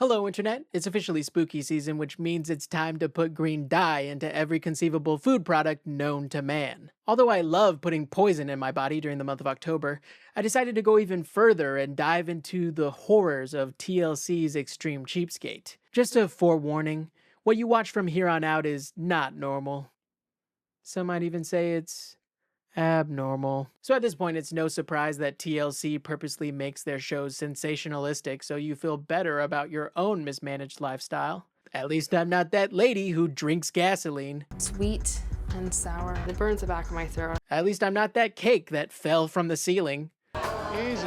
Hello, Internet. It's officially spooky season, which means it's time to put green dye into every conceivable food product known to man. Although I love putting poison in my body during the month of October, I decided to go even further and dive into the horrors of TLC's Extreme Cheapskate. Just a forewarning, what you watch from here on out is not normal. Some might even say it's abnormal. So at this point, it's no surprise that TLC purposely makes their shows sensationalistic so you feel better about your own mismanaged lifestyle. At least I'm not that lady who drinks gasoline. Sweet and sour. It burns the back of my throat. At least I'm not that cake that fell from the ceiling. Easy.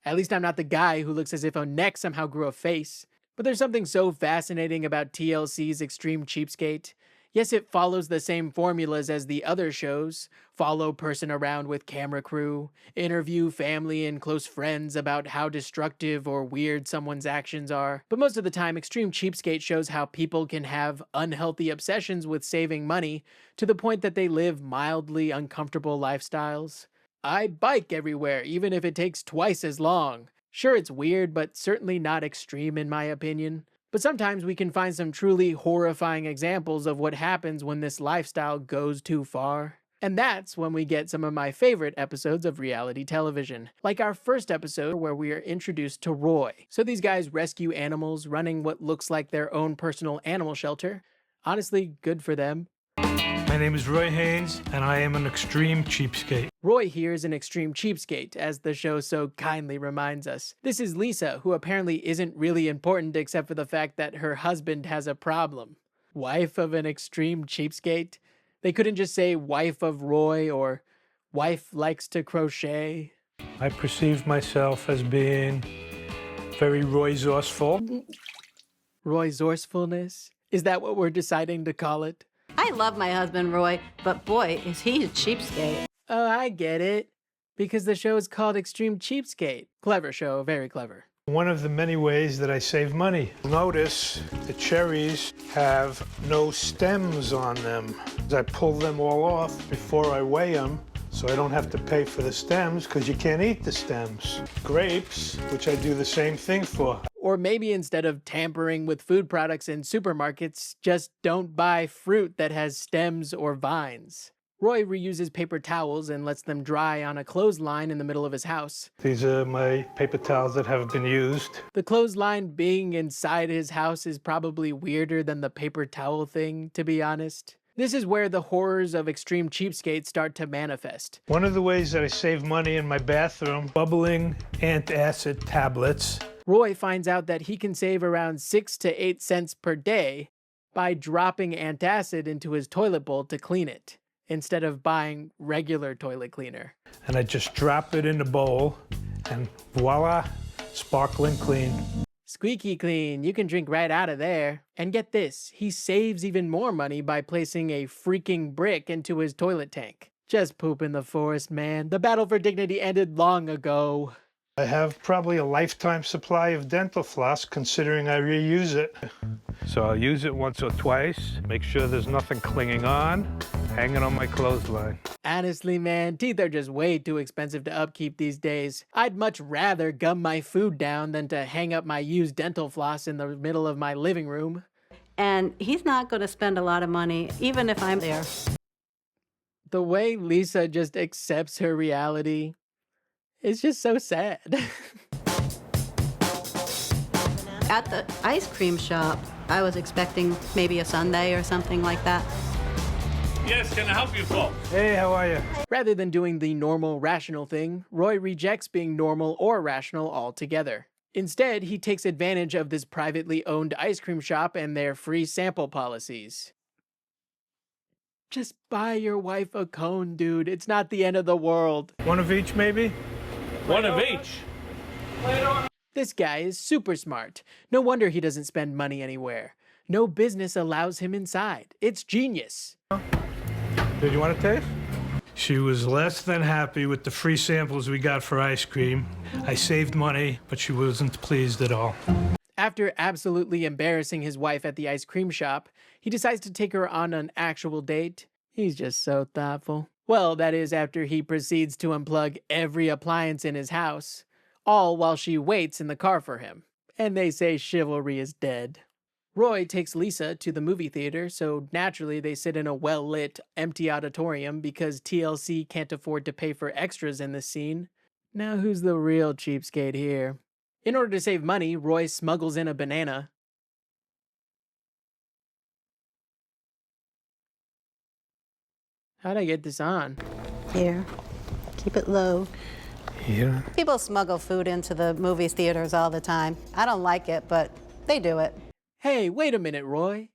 At least I'm not the guy who looks as if a neck somehow grew a face. But there's something so fascinating about TLC's Extreme Cheapskate. Yes, it follows the same formulas as the other shows. Follow person around with camera crew, interview family and close friends about how destructive or weird someone's actions are. But most of the time, Extreme Cheapskate shows how people can have unhealthy obsessions with saving money to the point that they live mildly uncomfortable lifestyles. I bike everywhere, even if it takes twice as long. Sure, it's weird, but certainly not extreme in my opinion. But sometimes we can find some truly horrifying examples of what happens when this lifestyle goes too far. And that's when we get some of my favorite episodes of reality television, like our first episode where we are introduced to Roy. So these guys rescue animals, running what looks like their own personal animal shelter. Honestly, good for them. My name is Roy Haynes, and I am an extreme cheapskate. Roy here is an extreme cheapskate, as the show so kindly reminds us. This is Lisa, who apparently isn't really important except for the fact that her husband has a problem. Wife of an extreme cheapskate? They couldn't just say wife of Roy or wife likes to crochet. I perceive myself as being very resourceful. Roysourcefulness? Is that what we're deciding to call it? I love my husband, Roy, but boy, is he a cheapskate. Oh, I get it. Because the show is called Extreme Cheapskate. Clever show, very clever. One of the many ways that I save money. Notice the cherries have no stems on them. I pull them all off before I weigh them, so I don't have to pay for the stems because you can't eat the stems. Grapes, which I do the same thing for. Or maybe instead of tampering with food products in supermarkets, just don't buy fruit that has stems or vines. Roy reuses paper towels and lets them dry on a clothesline in the middle of his house. These are my paper towels that have been used. The clothesline being inside his house is probably weirder than the paper towel thing, to be honest. This is where the horrors of Extreme Cheapskate start to manifest. One of the ways that I save money in my bathroom, bubbling antacid tablets. Roy finds out that he can save around 6 to 8 cents per day by dropping antacid into his toilet bowl to clean it, instead of buying regular toilet cleaner. And I just drop it in the bowl, and voila, sparkling clean. Squeaky clean, you can drink right out of there. And get this, he saves even more money by placing a freaking brick into his toilet tank. Just poop in the forest, man. The battle for dignity ended long ago. I have probably a lifetime supply of dental floss, considering I reuse it. So I'll use it once or twice, make sure there's nothing clinging on, hang it on my clothesline. Honestly, man, teeth are just way too expensive to upkeep these days. I'd much rather gum my food down than to hang up my used dental floss in the middle of my living room. And he's not going to spend a lot of money, even if I'm there. The way Lisa just accepts her reality is just so sad. At the ice cream shop, I was expecting maybe a sundae or something like that. Yes, can I help you folks? Hey, how are you? Rather than doing the normal, rational thing, Roy rejects being normal or rational altogether. Instead, he takes advantage of this privately owned ice cream shop and their free sample policies. Just buy your wife a cone, dude. It's not the end of the world. One of each, maybe? One of each. This guy is super smart. No wonder he doesn't spend money anywhere. No business allows him inside. It's genius. Did you want to taste? She was less than happy with the free samples we got for ice cream. I saved money, but she wasn't pleased at all. After absolutely embarrassing his wife at the ice cream shop, he decides to take her on an actual date. He's just so thoughtful. Well, that is after he proceeds to unplug every appliance in his house. all while she waits in the car for him. And they say chivalry is dead. Roy takes Lisa to the movie theater, so naturally they sit in a well-lit, empty auditorium because TLC can't afford to pay for extras in this scene. Now who's the real cheapskate here? In order to save money, Roy smuggles in a banana. How'd I get this on? Here, keep it low. Here. People smuggle food into the movie theaters all the time. I don't like it, but they do it. Hey, wait a minute, Roy.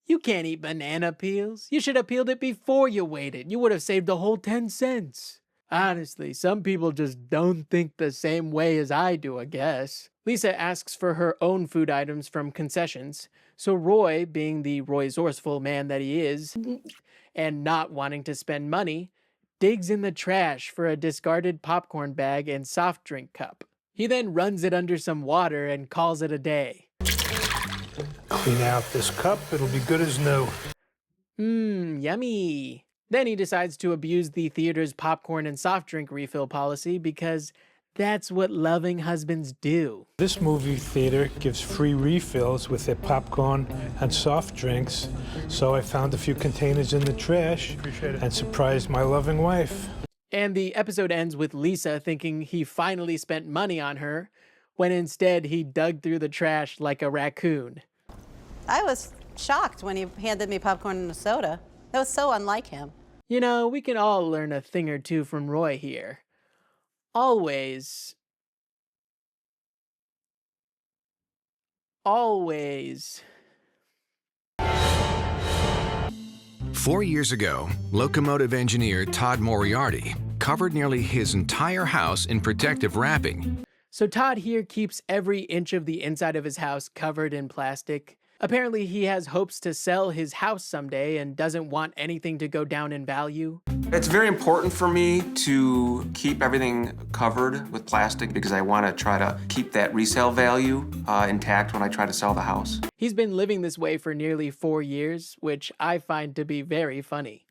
You can't eat banana peels. You should have peeled it before you waited. You would have saved the whole 10 cents. Honestly, some people just don't think the same way as I do, I guess. Lisa asks for her own food items from concessions, so Roy, being the resourceful man that he is, and not wanting to spend money, digs in the trash for a discarded popcorn bag and soft drink cup. He then runs it under some water and calls it a day. Clean out this cup, it'll be good as new. Yummy. Then he decides to abuse the theater's popcorn and soft drink refill policy because that's what loving husbands do. This movie theater gives free refills with their popcorn and soft drinks, so I found a few containers in the trash and surprised my loving wife. And the episode ends with Lisa thinking he finally spent money on her, when instead he dug through the trash like a raccoon. I was shocked when he handed me popcorn and a soda. That was so unlike him. You know, we can all learn a thing or two from Roy here. Always 4 years ago, locomotive engineer Todd Moriarty covered nearly his entire house in protective wrapping. So Todd here keeps every inch of the inside of his house covered in plastic. Apparently he has hopes to sell his house someday and doesn't want anything to go down in value. It's very important for me to keep everything covered with plastic because I want to try to keep that resale value intact when I try to sell the house. He's been living this way for nearly 4 years, which I find to be very funny.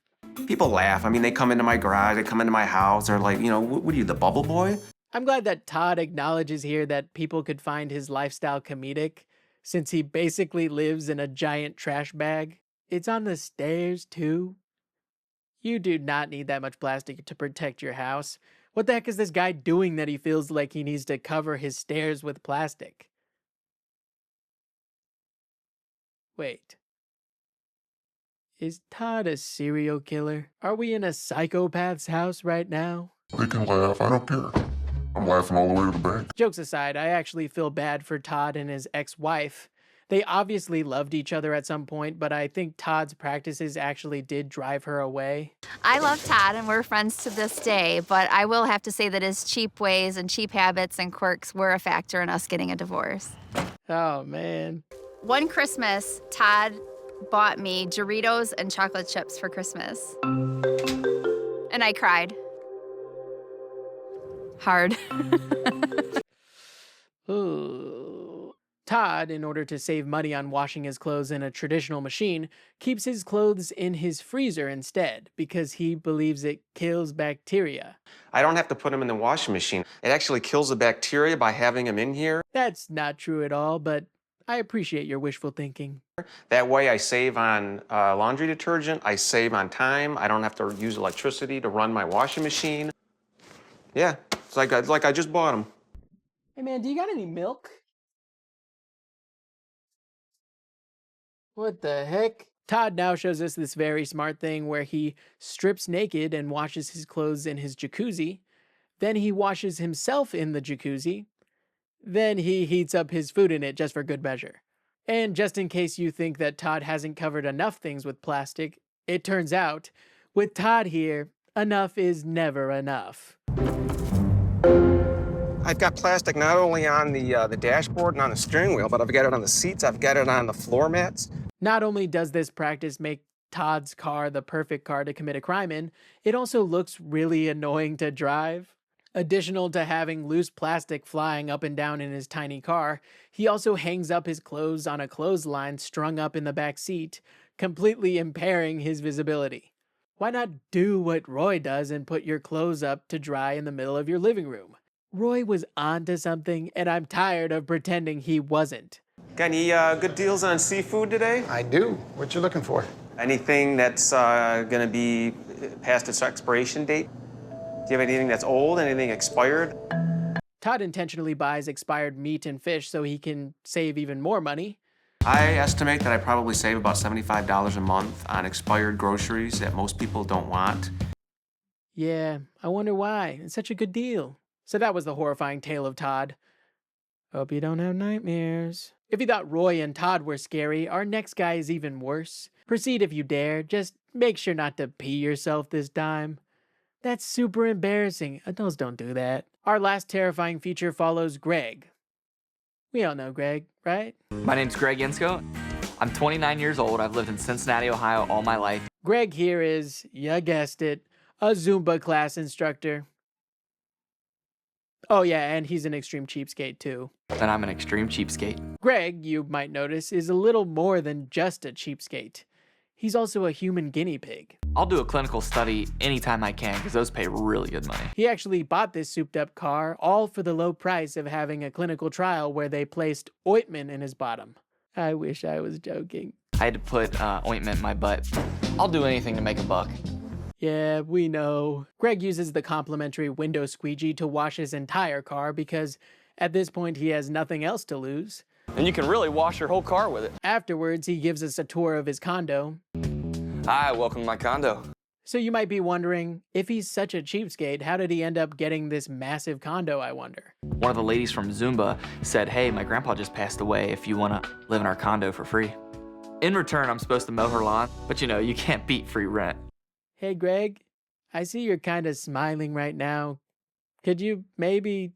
People laugh. I mean, they come into my garage, they come into my house, they're like, you know, what are you, the bubble boy? I'm glad that Todd acknowledges here that people could find his lifestyle comedic, since he basically lives in a giant trash bag. It's on the stairs, too. You do not need that much plastic to protect your house. What the heck is this guy doing that he feels like he needs to cover his stairs with plastic? Wait. Is Todd a serial killer? Are we in a psychopath's house right now? They can laugh, I don't care. I'm laughing all the way to the bank. Jokes aside, I actually feel bad for Todd and his ex-wife. They obviously loved each other at some point, but I think Todd's practices actually did drive her away. I love Todd and we're friends to this day, but I will have to say that his cheap ways and cheap habits and quirks were a factor in us getting a divorce. Oh, man. One Christmas, Todd bought me Doritos and chocolate chips for Christmas. And I cried. Hard. Ooh. Todd, in order to save money on washing his clothes in a traditional machine, keeps his clothes in his freezer instead because he believes it kills bacteria. I don't have to put them in the washing machine. It actually kills the bacteria by having them in here. That's not true at all, but I appreciate your wishful thinking. That way I save on laundry detergent, I save on time, I don't have to use electricity to run my washing machine. Yeah, it's like I just bought them. Hey man, do you got any milk? What the heck? Todd now shows us this very smart thing where he strips naked and washes his clothes in his jacuzzi. Then he washes himself in the jacuzzi. Then he heats up his food in it just for good measure. And just in case you think that Todd hasn't covered enough things with plastic, it turns out, with Todd here, enough is never enough. I've got plastic not only on the dashboard and on the steering wheel, but I've got it on the seats, I've got it on the floor mats. Not only does this practice make Todd's car the perfect car to commit a crime in, it also looks really annoying to drive. Additional to having loose plastic flying up and down in his tiny car, he also hangs up his clothes on a clothesline strung up in the back seat, completely impairing his visibility. Why not do what Roy does and put your clothes up to dry in the middle of your living room? Roy was onto something, and I'm tired of pretending he wasn't. Got any good deals on seafood today? I do. What you looking for? Anything that's gonna be past its expiration date? Do you have anything that's old, anything expired? Todd intentionally buys expired meat and fish so he can save even more money. I estimate that I probably save about $75 a month on expired groceries that most people don't want. Yeah, I wonder why. It's such a good deal. So that was the horrifying tale of Todd. Hope you don't have nightmares. If you thought Roy and Todd were scary, our next guy is even worse. Proceed if you dare, just make sure not to pee yourself this time. That's super embarrassing. Adults don't do that. Our last terrifying feature follows Greg. We all know Greg, right? My name's Greg Insko. I'm 29 years old. I've lived in Cincinnati, Ohio all my life. Greg here is, you guessed it, a Zumba class instructor. Oh yeah, and he's an extreme cheapskate too. And I'm an extreme cheapskate. Greg, you might notice, is a little more than just a cheapskate. He's also a human guinea pig. I'll do a clinical study anytime I can because those pay really good money. He actually bought this souped up car all for the low price of having a clinical trial where they placed ointment in his bottom. I wish I was joking. I had to put ointment in my butt. I'll do anything to make a buck. Yeah, we know. Greg uses the complimentary window squeegee to wash his entire car because at this point he has nothing else to lose. And you can really wash your whole car with it. Afterwards, he gives us a tour of his condo. Hi, welcome to my condo. So you might be wondering, if he's such a cheapskate, how did he end up getting this massive condo, I wonder? One of the ladies from Zumba said, hey, my grandpa just passed away if you want to live in our condo for free. In return, I'm supposed to mow her lawn, but you know, you can't beat free rent. Hey, Greg, I see you're kind of smiling right now. Could you maybe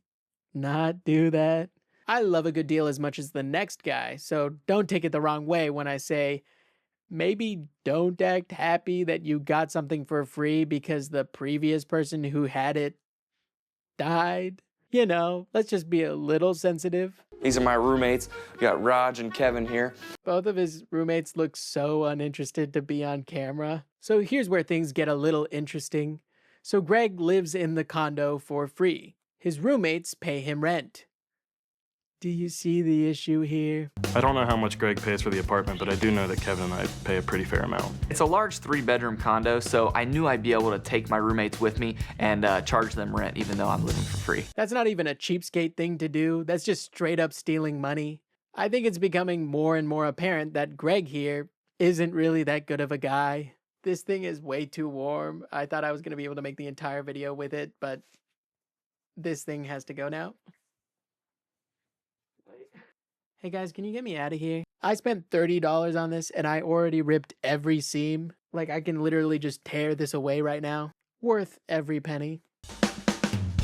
not do that? I love a good deal as much as the next guy, so don't take it the wrong way when I say, maybe don't act happy that you got something for free because the previous person who had it died. You know, let's just be a little sensitive. These are my roommates. We got Raj and Kevin here. Both of his roommates look so uninterested to be on camera. So here's where things get a little interesting. So Greg lives in the condo for free. His roommates pay him rent. Do you see the issue here? I don't know how much Greg pays for the apartment, but I do know that Kevin and I pay a pretty fair amount. It's a large 3-bedroom condo, so I knew I'd be able to take my roommates with me and charge them rent even though I'm living for free. That's not even a cheapskate thing to do. That's just straight up stealing money. I think it's becoming more and more apparent that Greg here isn't really that good of a guy. This thing is way too warm. I thought I was going to be able to make the entire video with it, but this thing has to go now. Hey guys, can you get me out of here? I spent $30 on this and I already ripped every seam. Like I can literally just tear this away right now. Worth every penny.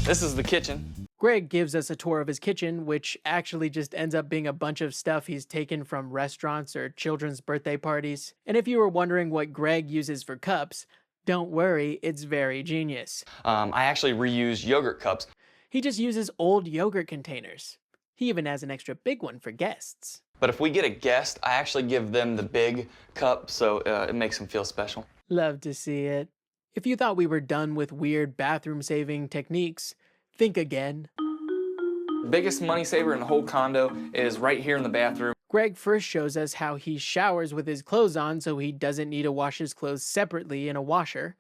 This is the kitchen. Greg gives us a tour of his kitchen, which actually just ends up being a bunch of stuff he's taken from restaurants or children's birthday parties. And if you were wondering what Greg uses for cups, don't worry, it's very genius. I actually reuse yogurt cups. He just uses old yogurt containers. He even has an extra big one for guests. But if we get a guest, I actually give them the big cup, so it makes them feel special. Love to see it. If you thought we were done with weird bathroom-saving techniques, think again. The biggest money saver in the whole condo is right here in the bathroom. Greg first shows us how he showers with his clothes on so he doesn't need to wash his clothes separately in a washer.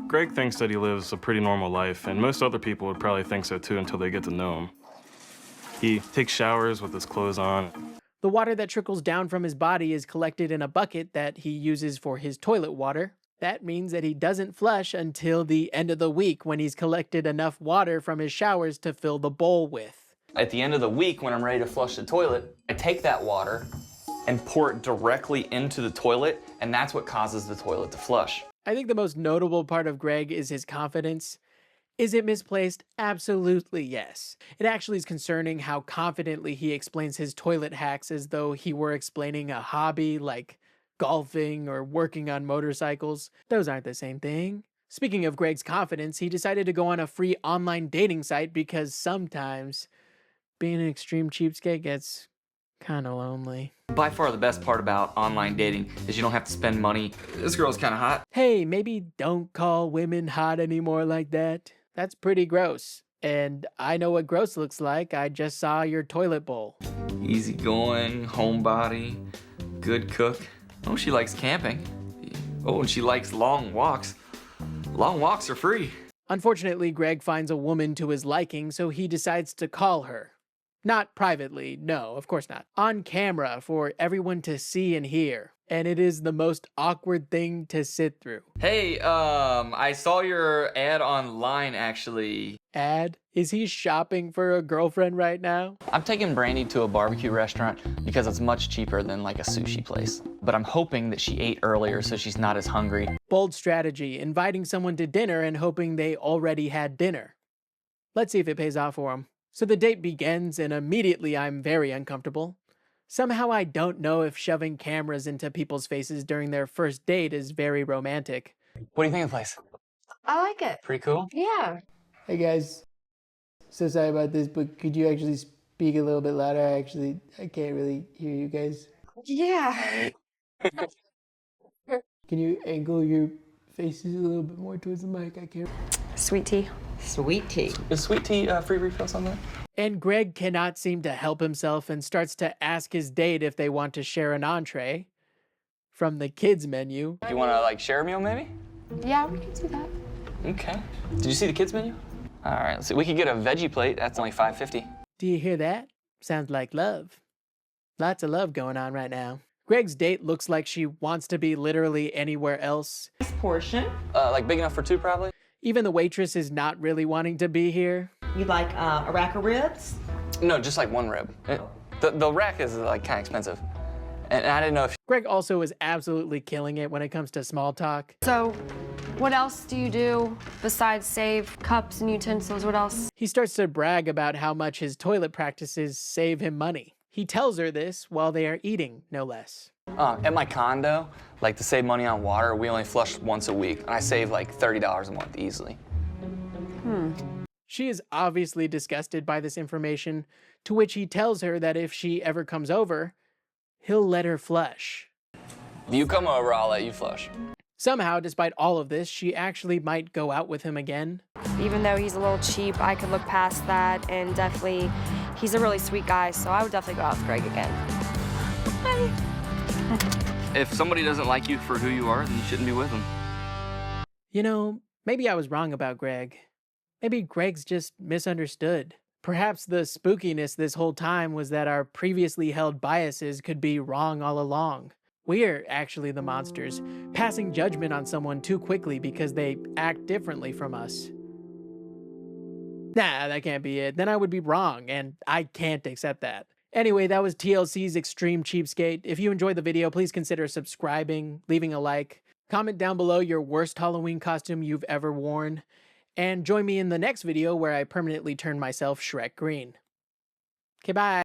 Greg thinks that he lives a pretty normal life, and most other people would probably think so too until they get to know him. He takes showers with his clothes on. The water that trickles down from his body is collected in a bucket that he uses for his toilet water. That means that he doesn't flush until the end of the week when he's collected enough water from his showers to fill the bowl with. At the end of the week, when I'm ready to flush the toilet, I take that water and pour it directly into the toilet, and that's what causes the toilet to flush. I think the most notable part of Greg is his confidence. Is it misplaced? Absolutely yes. It actually is concerning how confidently he explains his toilet hacks as though he were explaining a hobby like golfing or working on motorcycles. Those aren't the same thing. Speaking of Greg's confidence, he decided to go on a free online dating site because sometimes being an extreme cheapskate gets kind of lonely. By far the best part about online dating is you don't have to spend money. This girl's kind of hot. Hey, maybe don't call women hot anymore like that. That's pretty gross. And I know what gross looks like. I just saw your toilet bowl. Easygoing, homebody, good cook. Oh, she likes camping. Oh, and she likes long walks. Long walks are free. Unfortunately, Greg finds a woman to his liking, so he decides to call her. Not privately, no, of course not. On camera for everyone to see and hear. And it is the most awkward thing to sit through. Hey, I saw your ad online, actually. Ad? Is he shopping for a girlfriend right now? I'm taking Brandy to a barbecue restaurant because it's much cheaper than like a sushi place. But I'm hoping that she ate earlier so she's not as hungry. Bold strategy, inviting someone to dinner and hoping they already had dinner. Let's see if it pays off for him. So the date begins, and immediately I'm very uncomfortable. Somehow I don't know if shoving cameras into people's faces during their first date is very romantic. What do you think of the place? I like it. Pretty cool? Yeah. Hey guys, so sorry about this, but could you actually speak a little bit louder? I can't really hear you guys. Yeah. Can you angle your faces a little bit more towards the mic? I can't. Sweet tea. Sweet tea. Is sweet tea free refills on that? And Greg cannot seem to help himself and starts to ask his date if they want to share an entree from the kids menu. You want to like share a meal maybe? Yeah, we can do that. Okay. Did you see the kids menu? All right, let's see. We could get a veggie plate. That's only $5.50. Do you hear that? Sounds like love. Lots of love going on right now. Greg's date looks like she wants to be literally anywhere else. This portion. Like big enough for two probably? Even the waitress is not really wanting to be here. You like a rack of ribs? No, just like one rib. The rack is like kind of expensive. And I didn't know if... Greg also is absolutely killing it when it comes to small talk. So, what else do you do besides save cups and utensils? What else? He starts to brag about how much his toilet practices save him money. He tells her this while they are eating, no less. At my condo, like to save money on water, we only flush once a week. And I save like $30 a month easily. She is obviously disgusted by this information, to which he tells her that if she ever comes over, he'll let her flush. If you come over, I'll let you flush. Somehow, despite all of this, she actually might go out with him again. Even though he's a little cheap, I could look past that, and definitely, he's a really sweet guy, so I would definitely go out with Greg again. If somebody doesn't like you for who you are, then you shouldn't be with them. You know, maybe I was wrong about Greg. Maybe Greg's just misunderstood. Perhaps the spookiness this whole time was that our previously held biases could be wrong all along. We're actually the monsters, passing judgment on someone too quickly because they act differently from us. Nah, that can't be it. Then I would be wrong, and I can't accept that. Anyway, that was TLC's Extreme Cheapskate. If you enjoyed the video, please consider subscribing, leaving a like, comment down below your worst Halloween costume you've ever worn, and join me in the next video where I permanently turn myself Shrek green. Okay, bye.